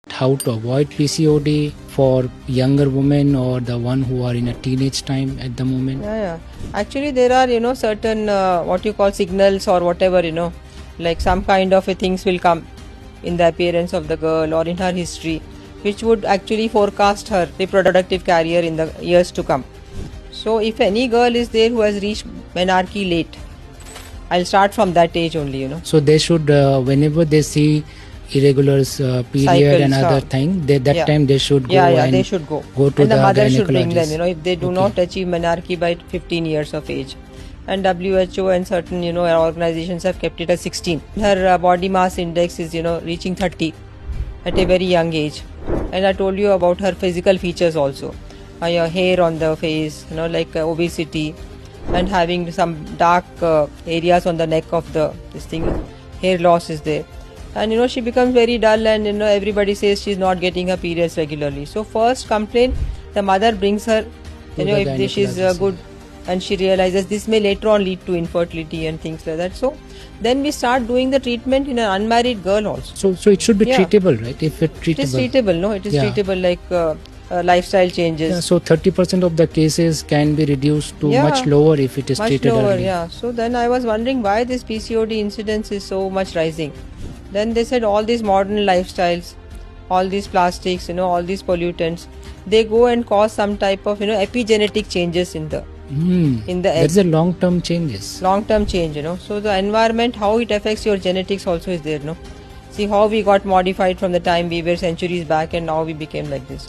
How to avoid PCOD for younger women or the one who are in a teenage time at the moment? Yeah. Actually, there are certain what you call signals or whatever like some kind of things will come in the appearance of the girl or in her history, which would actually forecast her reproductive career in the years to come. So, if any girl is there who has reached menarche late, I'll start from that age only. So they should, whenever they see irregular period Cycles, and other thing, yeah. time they should go. Yeah, and they should go. Go to and the mother should bring them. gynecologist. If they do not achieve menarche by 15 years of age. And WHO and certain organizations have kept it as 16. Her body mass index is reaching 30 at a very young age. And I told you about her physical features also. Her hair on the face, like obesity, and having some dark areas on the neck of this thing. Hair loss is there. And she becomes very dull, and everybody says she's not getting her periods regularly. So first complaint, the mother brings her, if she's good, and she realizes this may later on lead to infertility and things like that. So then we start doing the treatment in an unmarried girl also. So it should be treatable, right? If it treatable. It is treatable, no? It is treatable like lifestyle changes. Yeah, so 30% of the cases can be reduced to much lower if it is much treated lower, early. Yeah. So then I was wondering why this PCOD incidence is so much rising. Then they said all these modern lifestyles, all these plastics, all these pollutants, they go and cause some type of epigenetic changes in the egg. There's a long-term changes. Long-term change, So the environment, how it affects your genetics also is there, See how we got modified from the time we were centuries back, and now we became like this.